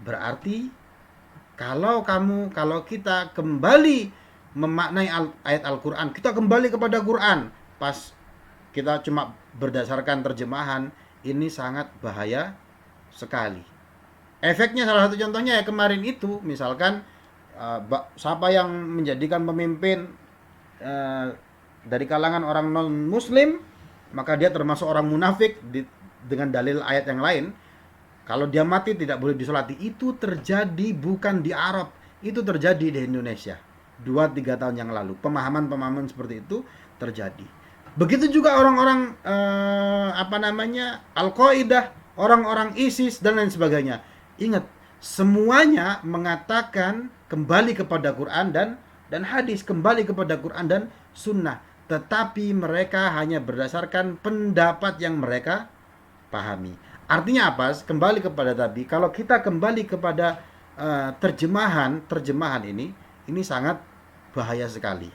Berarti kalau kita kembali memaknai ayat Al-Quran, kita kembali kepada Quran, pas kita cuma berdasarkan terjemahan, ini sangat bahaya sekali. Efeknya salah satu contohnya ya kemarin itu, misalkan siapa yang menjadikan pemimpin dari kalangan orang non-muslim, maka dia termasuk orang munafik dengan dalil ayat yang lain. Kalau dia mati tidak boleh disolati. Itu terjadi bukan di Arab, itu terjadi di Indonesia 2-3 tahun yang lalu. Pemahaman seperti itu terjadi. Begitu juga orang-orang Al-Qaeda, orang-orang ISIS dan lain sebagainya. Ingat, semuanya mengatakan kembali kepada Quran dan hadis, kembali kepada Quran dan sunnah. Tetapi mereka hanya berdasarkan pendapat yang mereka pahami. Artinya apa? Kembali kepada tadi, kalau kita kembali kepada terjemahan ini sangat bahaya sekali.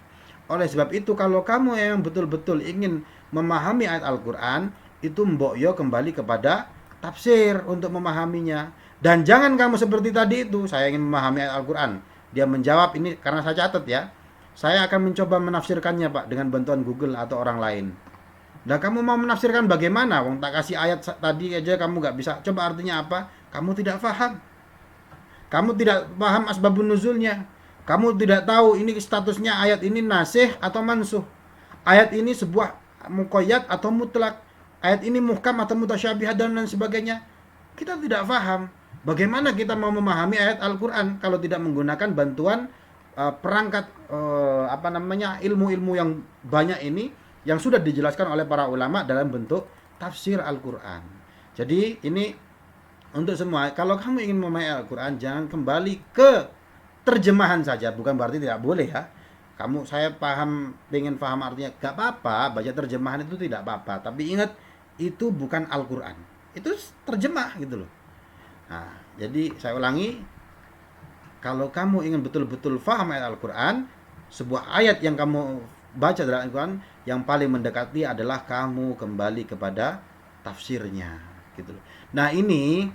Oleh sebab itu, kalau kamu yang betul-betul ingin memahami ayat Al-Quran, itu mbokyo kembali kepada tafsir untuk memahaminya. Dan jangan kamu seperti tadi itu, saya ingin memahami ayat Al-Quran. Dia menjawab, ini karena saya catat ya, saya akan mencoba menafsirkannya Pak dengan bantuan Google atau orang lain. Nah, kamu mau menafsirkan bagaimana? Wong tak kasih ayat tadi aja kamu nggak bisa. Coba artinya apa? Kamu tidak paham. Kamu tidak paham asbabun nuzulnya. Kamu tidak tahu ini statusnya ayat ini nasih atau mansuh. Ayat ini sebuah muqayyad atau mutlak. Ayat ini muhkam atau mutasyabih dan lain sebagainya. Kita tidak paham. Bagaimana kita mau memahami ayat Al-Quran kalau tidak menggunakan bantuan perangkat ilmu-ilmu yang banyak ini, yang sudah dijelaskan oleh para ulama dalam bentuk tafsir Al-Quran. Jadi ini untuk semua, kalau kamu ingin memahami Al-Quran, jangan kembali ke terjemahan saja. Bukan berarti tidak boleh ya. Saya pengen paham artinya, gak apa-apa, baca terjemahan itu tidak apa-apa. Tapi ingat, itu bukan Al-Quran. Itu terjemah gitu loh. Nah, jadi saya ulangi, kalau kamu ingin betul-betul paham ayat Al-Quran, sebuah ayat yang kamu baca dalam Al-Quran, yang paling mendekati adalah kamu kembali kepada tafsirnya gitu loh. Nah, ini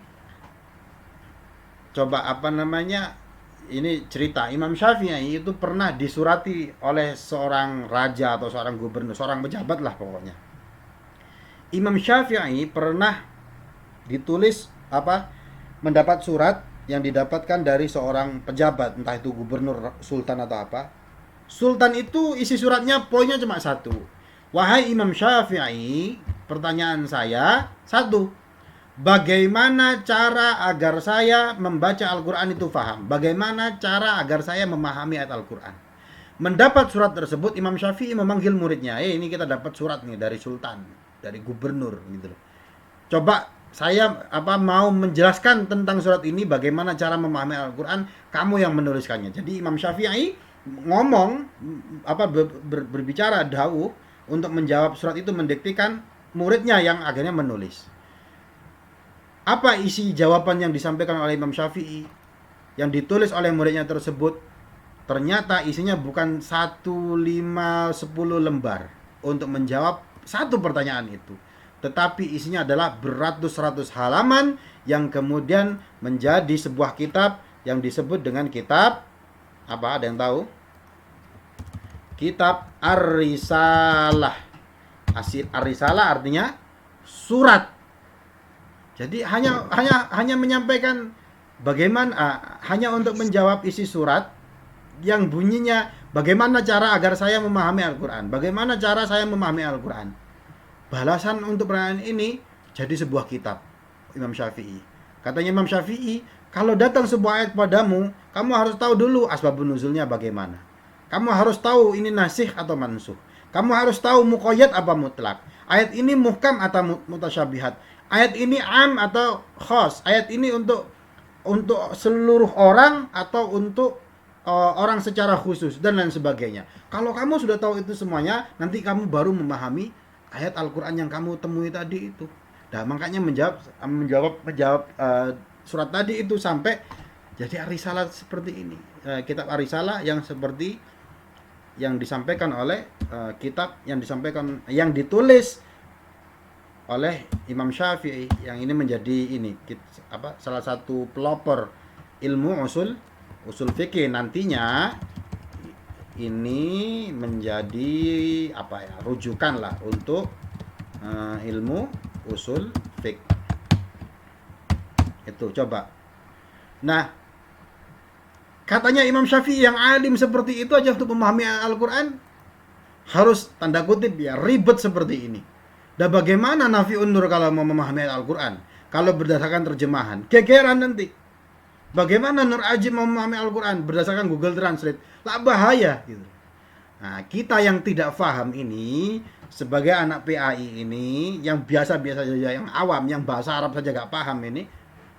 coba ini cerita Imam Syafi'i itu pernah disurati oleh seorang raja atau seorang gubernur, seorang pejabat lah pokoknya. Imam Syafi'i pernah mendapat surat yang didapatkan dari seorang pejabat, entah itu gubernur, sultan atau apa. Sultan itu isi suratnya poinnya cuma satu. Wahai Imam Syafi'i, pertanyaan saya satu. Bagaimana cara agar saya membaca Al-Quran itu faham? Bagaimana cara agar saya memahami ayat Al-Quran? Mendapat surat tersebut, Imam Syafi'i memanggil muridnya. Ini kita dapat surat nih dari Sultan, dari gubernur gitu loh. Coba saya mau menjelaskan tentang surat ini, bagaimana cara memahami Al-Quran, kamu yang menuliskannya. Jadi Imam Syafi'i ngomong berbicara dawuh untuk menjawab surat itu, mendiktikan muridnya yang akhirnya menulis. Apa isi jawaban yang disampaikan oleh Imam Syafi'i yang ditulis oleh muridnya tersebut? Ternyata isinya bukan 1, 5, 10 lembar untuk menjawab satu pertanyaan itu, tetapi isinya adalah beratus-ratus halaman yang kemudian menjadi sebuah kitab yang disebut dengan kitab apa? Ada yang tahu? Kitab Ar-Risalah. Ar-Risalah artinya surat. Jadi hanya menyampaikan bagaimana, hanya untuk menjawab isi surat yang bunyinya bagaimana cara agar saya memahami Al-Quran, bagaimana cara saya memahami Al-Quran. Balasan untuk pertanyaan ini jadi sebuah kitab Imam Syafi'i. Katanya Imam Syafi'i, kalau datang sebuah ayat padamu, kamu harus tahu dulu asbabun nuzulnya bagaimana. Kamu harus tahu ini nasikh atau mansuh. Kamu harus tahu muqayyad apa mutlak. Ayat ini muhkam atau mutasyabihat. Ayat ini am atau khas. Ayat ini untuk seluruh orang atau untuk orang secara khusus dan lain sebagainya. Kalau kamu sudah tahu itu semuanya, nanti kamu baru memahami ayat Al-Quran yang kamu temui tadi itu. Nah, makanya menjawab surat tadi itu sampai jadi Ar-Risalah seperti ini. Kitab Ar-Risalah yang seperti yang disampaikan oleh kitab yang ditulis oleh Imam Syafi'i, yang ini menjadi salah satu pelopor ilmu usul fikih. Nantinya ini menjadi rujukan lah untuk ilmu usul fikih. Itu coba. Nah, katanya Imam Syafi'i yang alim seperti itu aja untuk memahami Al-Quran harus tanda kutip ya ribet seperti ini. Dan bagaimana Nafi'un Nur kalau mau memahami Al-Quran? Kalau berdasarkan terjemahan, gegeran nanti. Bagaimana Nur Ajib mau memahami Al-Quran berdasarkan Google Translate? Lah bahaya gitu. Nah, kita yang tidak paham ini, sebagai anak PAI ini, yang biasa-biasa saja, yang awam, yang bahasa Arab saja gak paham ini,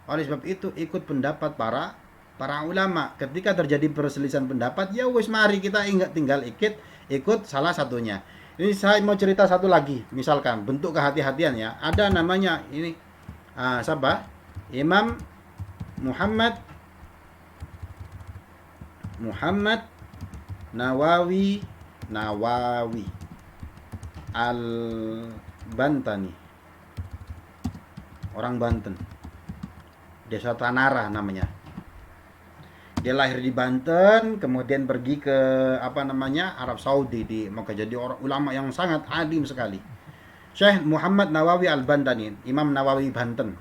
oleh sebab itu ikut pendapat para ulama. Ketika terjadi perselisihan pendapat, ya wis mari kita tinggal ikut salah satunya. Ini saya mau cerita satu lagi, misalkan bentuk kehati-hatian ya. Ada namanya ini siapa? Imam Muhammad Nawawi Al-Bantani. Orang Banten. Desa Tanara namanya. Dia lahir di Banten, kemudian pergi ke Arab Saudi di Mekah, jadi orang ulama yang sangat alim sekali. Syekh Muhammad Nawawi Al-Bantani, Imam Nawawi Banten.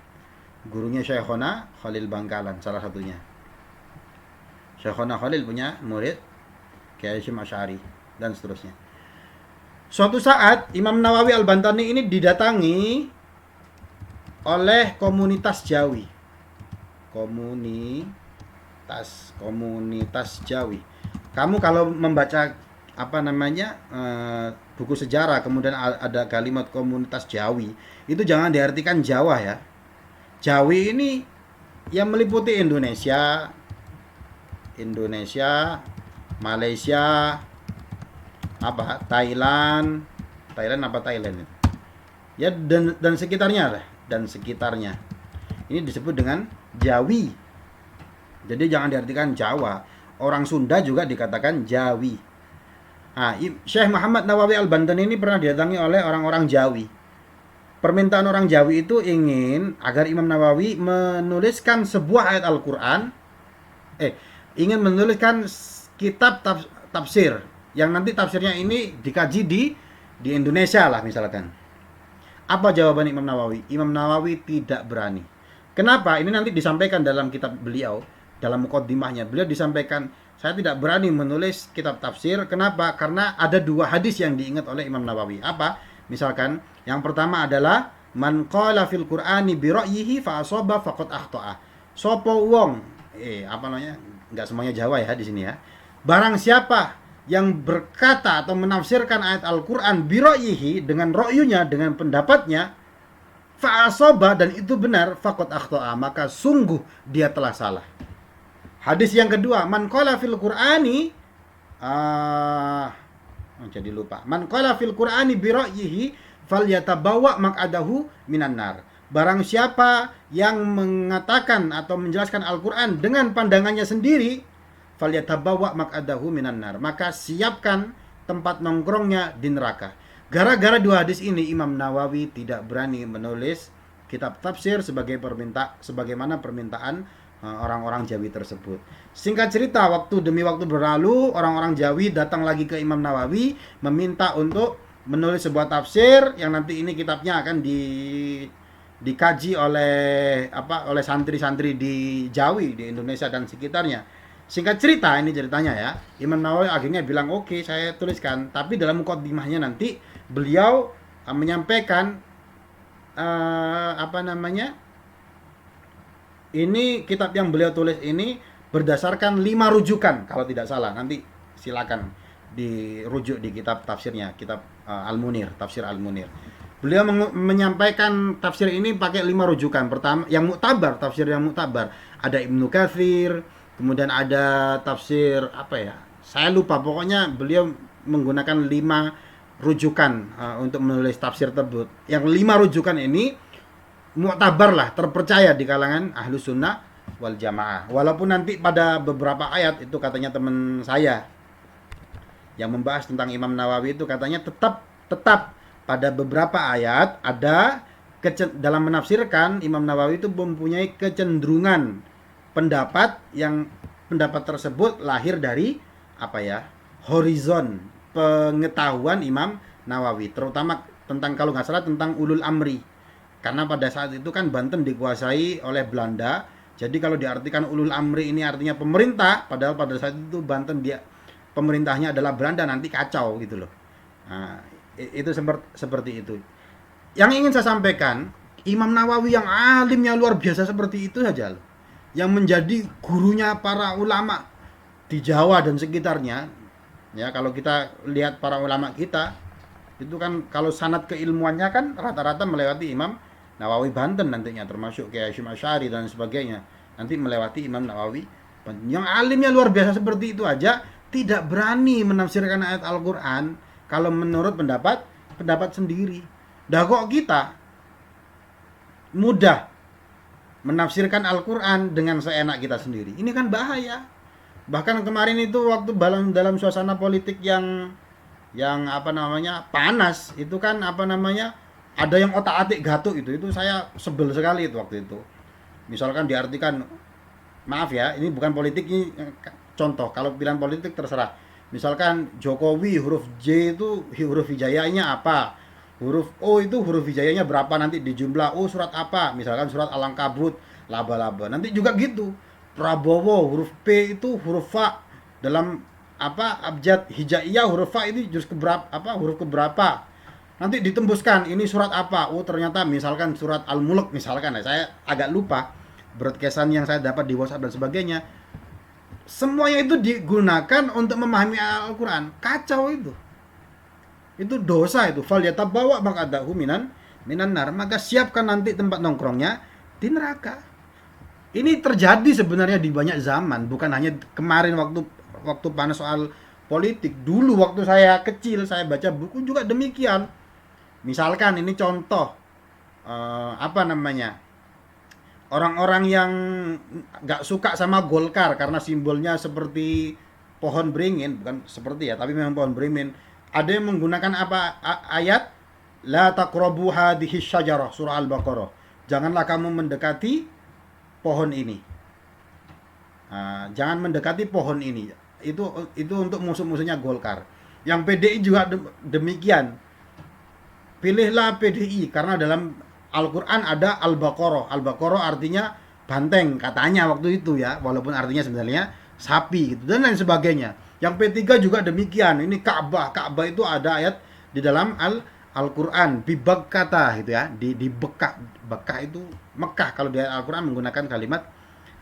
Gurunya Syekhona Khalil Bangkalan salah satunya. Syekhona Khalil punya murid Kiai Hasyim Asy'ari dan seterusnya. Suatu saat Imam Nawawi Al-Bantani ini didatangi oleh komunitas Jawi. Komunitas Jawi. Kamu kalau membaca buku sejarah kemudian ada kalimat komunitas Jawi, itu jangan diartikan Jawa ya. Jawi ini yang meliputi Indonesia, Malaysia, Thailand ya, dan sekitarnya. Ini disebut dengan Jawi. Jadi jangan diartikan Jawa. Orang Sunda juga dikatakan Jawi. Nah, Syekh Muhammad Nawawi Al-Bantani ini pernah didatangi oleh orang-orang Jawi. Permintaan orang Jawi itu ingin agar Imam Nawawi menuliskan sebuah ayat Al-Quran. Ingin menuliskan kitab tafsir yang nanti tafsirnya ini dikaji di Indonesia lah misalkan. Apa jawaban Imam Nawawi? Imam Nawawi tidak berani. Kenapa? Ini nanti disampaikan dalam kitab beliau, dalam muqaddimahnya. Beliau disampaikan, saya tidak berani menulis kitab tafsir. Kenapa? Karena ada dua hadis yang diingat oleh Imam Nawawi. Apa? Misalkan, yang pertama adalah man qala fil Qur'ani bi ra'yihi fa asaba faqad akhta'a. Sopo wong, apa namanya? Enggak semuanya Jawa ya di sini ya. Barang siapa yang berkata atau menafsirkan ayat Al-Qur'an bi ra'yihi, dengan ra'yunya, dengan pendapatnya, fa asaba, dan itu benar, faqad akhta'a, maka sungguh dia telah salah. Hadis yang kedua, man qala fil Qur'ani jadi lupa. Man qala fil Qur'ani bi ra'yihi falyatabawa maq'adahu minan nar. Barang siapa yang mengatakan atau menjelaskan Al-Qur'an dengan pandangannya sendiri, falyatabawa maq'adahu minan nar, maka siapkan tempat nongkrongnya di neraka. Gara-gara dua hadis ini Imam Nawawi tidak berani menulis kitab tafsir sebagaimana permintaan orang-orang Jawi tersebut. Singkat cerita, waktu demi waktu berlalu, orang-orang Jawi datang lagi ke Imam Nawawi meminta untuk menulis sebuah tafsir yang nanti ini kitabnya akan dikaji oleh santri-santri di Jawi, di Indonesia dan sekitarnya. Singkat cerita, ini ceritanya ya, Imam Nawawi akhirnya bilang oke, saya tuliskan, tapi dalam muqaddimahnya nanti beliau menyampaikan ini kitab yang beliau tulis ini berdasarkan 5 rujukan kalau tidak salah. Nanti silakan dirujuk di kitab tafsirnya, kitab Al-Munir, tafsir Al-Munir. Beliau menyampaikan tafsir ini pakai 5 rujukan. Pertama, yang muktabar, tafsir yang muktabar. Ada Ibnu Katsir, kemudian ada tafsir saya lupa, pokoknya beliau menggunakan 5 rujukan untuk menulis tafsir tersebut. Yang 5 rujukan ini muktabar lah, terpercaya di kalangan ahlu sunnah wal jamaah. Walaupun nanti pada beberapa ayat itu katanya teman saya yang membahas tentang Imam Nawawi itu katanya tetap pada beberapa ayat ada dalam menafsirkan Imam Nawawi itu mempunyai kecenderungan pendapat yang pendapat tersebut lahir dari horizon pengetahuan Imam Nawawi, terutama tentang, kalau nggak salah, tentang ulul amri. Karena pada saat itu kan Banten dikuasai oleh Belanda. Jadi kalau diartikan ulul amri ini artinya pemerintah, padahal pada saat itu Banten pemerintahnya adalah Belanda, nanti kacau gitu loh. Nah, itu seperti itu. Yang ingin saya sampaikan, Imam Nawawi yang alimnya luar biasa seperti itu saja loh, yang menjadi gurunya para ulama di Jawa dan sekitarnya. Ya, kalau kita lihat para ulama kita itu kan kalau sanad keilmuannya kan rata-rata melewati Imam Nawawi Banten nantinya, termasuk kayak Hasyim Asy'ari dan sebagainya. Nanti melewati Imam Nawawi. Yang alimnya luar biasa seperti itu aja tidak berani menafsirkan ayat Al-Qur'an kalau menurut pendapat sendiri. Dah kok kita mudah menafsirkan Al-Qur'an dengan seenak kita sendiri. Ini kan bahaya. Bahkan kemarin itu waktu dalam suasana politik yang panas, itu kan ada yang otak-atik gatuk itu saya sebel sekali itu waktu itu. Misalkan diartikan, maaf ya, ini bukan politik, ini contoh, kalau pilihan politik terserah. Misalkan Jokowi huruf J itu huruf hijaiyahnya apa? Huruf O itu huruf hijaiyahnya berapa, nanti dijumlah, oh surat apa? Misalkan surat Al-Ankabut, laba-laba. Nanti juga gitu. Prabowo huruf P itu huruf Fa dalam abjad hijaiyah, huruf Fa itu juz huruf keberapa? Nanti ditembuskan, ini surat apa? Oh ternyata misalkan surat Al-Mulk misalkan, saya agak lupa broadcastan yang saya dapat di WhatsApp dan sebagainya. Semuanya itu digunakan untuk memahami Al-Qur'an. Kacau itu. Itu dosa itu. Fal yatabawa maq'adahu minan nar. Maka siapkan nanti tempat nongkrongnya di neraka. Ini terjadi sebenarnya di banyak zaman, bukan hanya kemarin waktu panas soal politik. Dulu waktu saya kecil saya baca buku juga demikian. Misalkan ini contoh orang-orang yang nggak suka sama Golkar karena simbolnya seperti pohon beringin, bukan seperti ya, tapi memang pohon beringin. Ada yang menggunakan ayat la taqrabu hadhihi syajarah, surah Al-Baqarah. Janganlah kamu mendekati pohon ini. Jangan mendekati pohon ini. Itu untuk musuh-musuhnya Golkar. Yang PDI juga demikian. Pilihlah PDI karena dalam Al-Qur'an ada Al-Baqarah. Al-Baqarah artinya banteng katanya waktu itu ya, walaupun artinya sebenarnya sapi gitu dan lain sebagainya. Yang P3 juga demikian. Ini Ka'bah. Ka'bah itu ada ayat di dalam Al-Qur'an bibak kata gitu ya. Di Bekah. Bekah itu Mekah, kalau di Al-Qur'an menggunakan kalimat,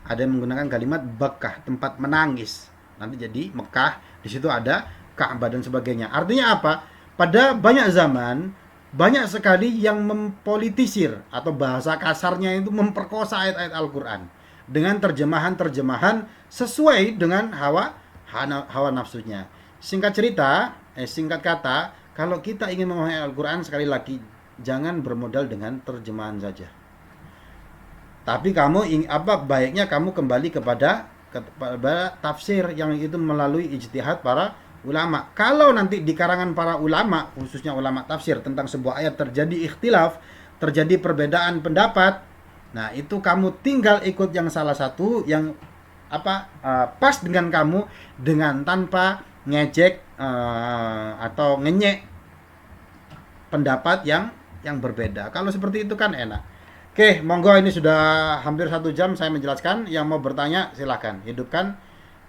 ada yang menggunakan kalimat Bekah, tempat menangis. Nanti jadi Mekah, di situ ada Ka'bah dan sebagainya. Artinya apa? Pada banyak zaman banyak sekali yang mempolitisir atau bahasa kasarnya itu memperkosa ayat-ayat Al-Qur'an dengan terjemahan-terjemahan sesuai dengan hawa nafsunya. Singkat kata, kalau kita ingin memahami Al-Qur'an, sekali lagi jangan bermodal dengan terjemahan saja. Tapi baiknya kamu kembali kepada tafsir yang itu melalui ijtihad para ulama. Kalau nanti di karangan para ulama, khususnya ulama tafsir, tentang sebuah ayat terjadi ikhtilaf, terjadi perbedaan pendapat, nah itu kamu tinggal ikut yang salah satu yang pas dengan kamu, dengan tanpa ngejek atau ngenyek pendapat yang berbeda. Kalau seperti itu kan enak. Oke, monggo, ini sudah hampir 1 jam saya menjelaskan. Yang mau bertanya silahkan, hidupkan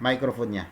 mikrofonnya.